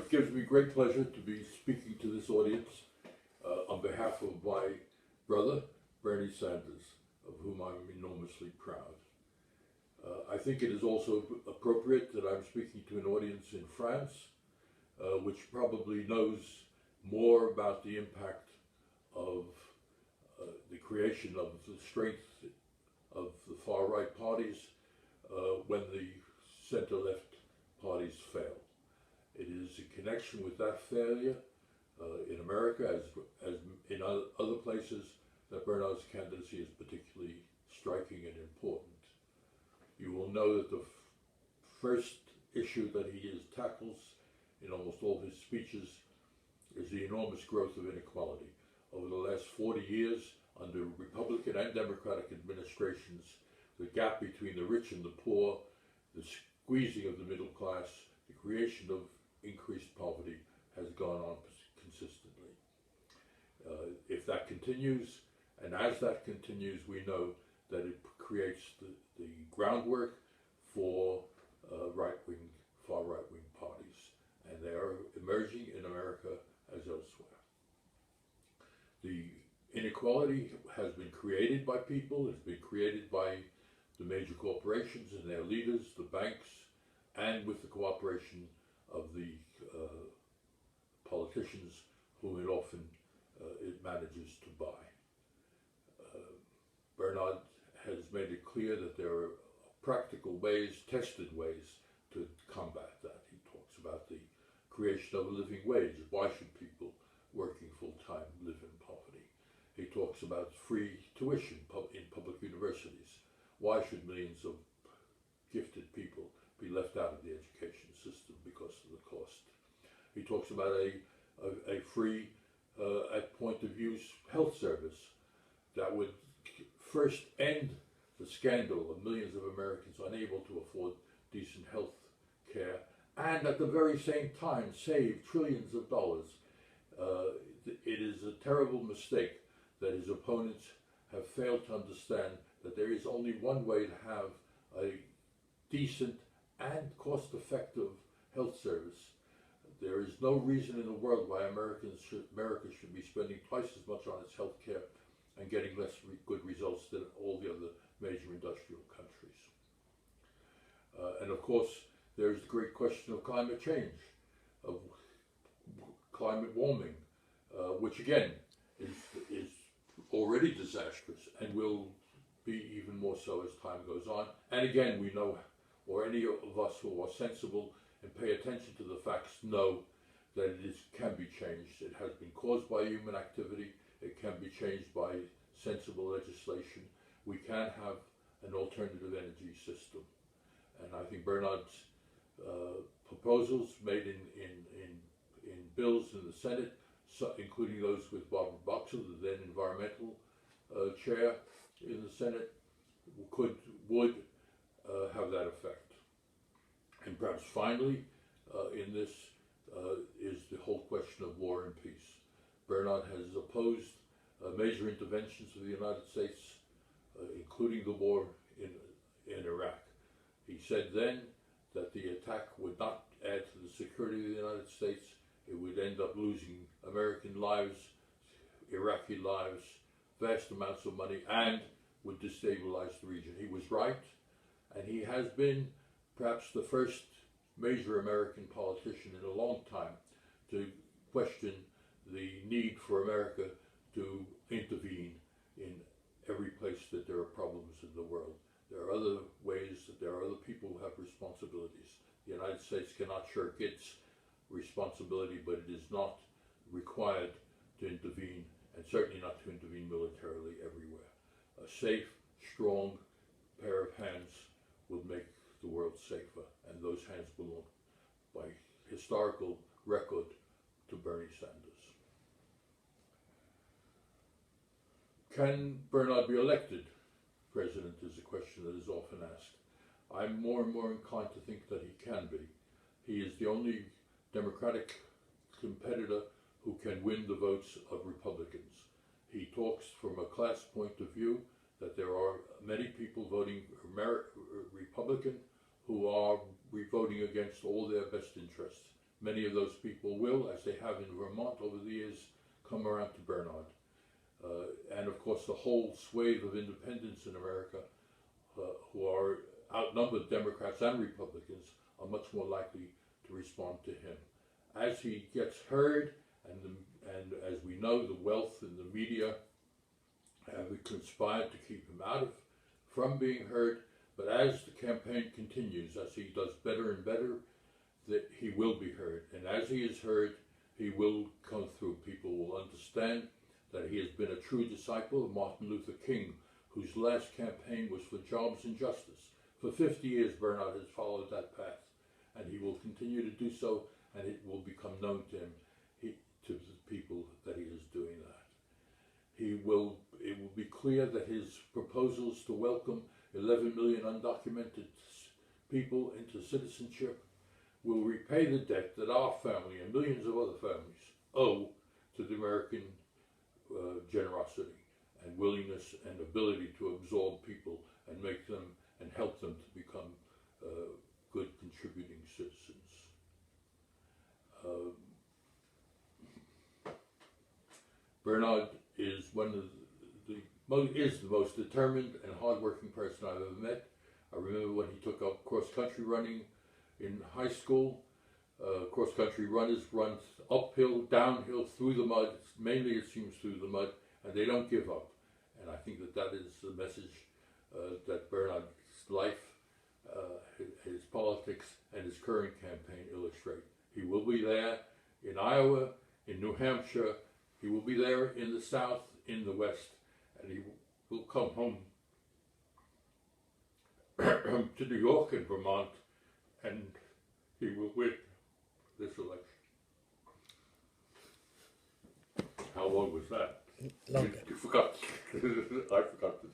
It gives me great pleasure to be speaking to this audience on behalf of my brother, Bernie Sanders, of whom I'm enormously proud. I think it is also appropriate that I'm speaking to an audience in France, which probably knows more about the impact of the creation of the strength of the far-right parties when the center-left parties fail. It is in connection with that failure in America, as in other places, that Bernard's candidacy is particularly striking and important. You will know that the first issue that he tackles in almost all his speeches is the enormous growth of inequality. Over the last 40 years, under Republican and Democratic administrations, the gap between the rich and the poor, the squeezing of the middle class, the creation of increased poverty has gone on consistently. If that continues, and as that continues, we know that it creates the groundwork for far right-wing parties, and they are emerging in America as elsewhere. The inequality has been created by people, has been created by the major corporations and their leaders, the banks, and with the cooperation of the politicians whom it often it manages to buy. Bernard has made it clear that there are practical ways, tested ways, to combat that. He talks about the creation of a living wage. Why should people working full-time live in poverty? He talks about free tuition in public universities. Why should millions of gifted people be left out of the education system because of the cost? He talks about a free, at point of use, health service that would first end the scandal of millions of Americans unable to afford decent health care, and at the very same time save trillions of dollars. It is a terrible mistake that his opponents have failed to understand that there is only one way to have a decent and cost-effective health service. There is no reason in the world why America should be spending twice as much on its health care and getting less good results than all the other major industrial countries. And of course, there's the great question of climate change, of climate warming, which again is already disastrous and will be even more so as time goes on. And again, we know, or any of us who are sensible and pay attention to the facts know that it can be changed. It has been caused by human activity. It can be changed by sensible legislation. We can have an alternative energy system. And I think Bernard's proposals made in bills in the Senate, including those with Barbara Boxer, the then environmental chair in the Senate, would have that effect. And perhaps finally, in this is the whole question of war and peace. Bernard has opposed major interventions of the United States, including the war in Iraq. He said then that the attack would not add to the security of the United States. It would end up losing American lives, Iraqi lives, vast amounts of money, and would destabilize the region. He was right, and he has been perhaps the first major American politician in a long time to question the need for America to intervene in every place that there are problems in the world. There are other ways, that there are other people who have responsibilities. The United States cannot shirk its responsibility, but it is not required to intervene, and certainly not to intervene militarily everywhere. A safe, strong pair of hands will make the world safer, and those hands belong, by historical record, to Bernie Sanders. Can Bernard be elected president is a question that is often asked. I'm more and more inclined to think that he can be. He is the only Democratic competitor who can win the votes of Republicans. He talks from a class point of view that there are many people voting Republican who are voting against all their best interests. many of those people will, as they have in Vermont over the years, come around to Bernard. And of course, the whole swathe of independents in America, who are outnumbered Democrats and Republicans, are much more likely to respond to him. As he gets heard, and as we know, the wealth in the media have conspired to keep him from being heard, but as the campaign continues, as he does better and better, that he will be heard. And as he is heard, he will come through. People will understand that he has been a true disciple of Martin Luther King, whose last campaign was for jobs and justice. For 50 years, Bernard has followed that path, and he will continue to do so, and it will become known to him, to the people, that he is doing that. It will be clear that his proposals to welcome 11 million undocumented people into citizenship will repay the debt that our family and millions of other families owe to the American generosity and willingness and ability to absorb people and make them and help them to become good contributing citizens. Bernard is the most determined and hardworking person I've ever met. I remember when he took up cross-country running in high school. Cross-country runners run uphill, downhill, through the mud. Mainly it seems through the mud, and they don't give up. And I think that is the message that Bernard's life, his politics, and his current campaign illustrate. He will be there in Iowa, in New Hampshire. He will be there in the South, in the West, and he will come home to New York and Vermont, and he will win this election. How long was that? Longer. You forgot. I forgot this.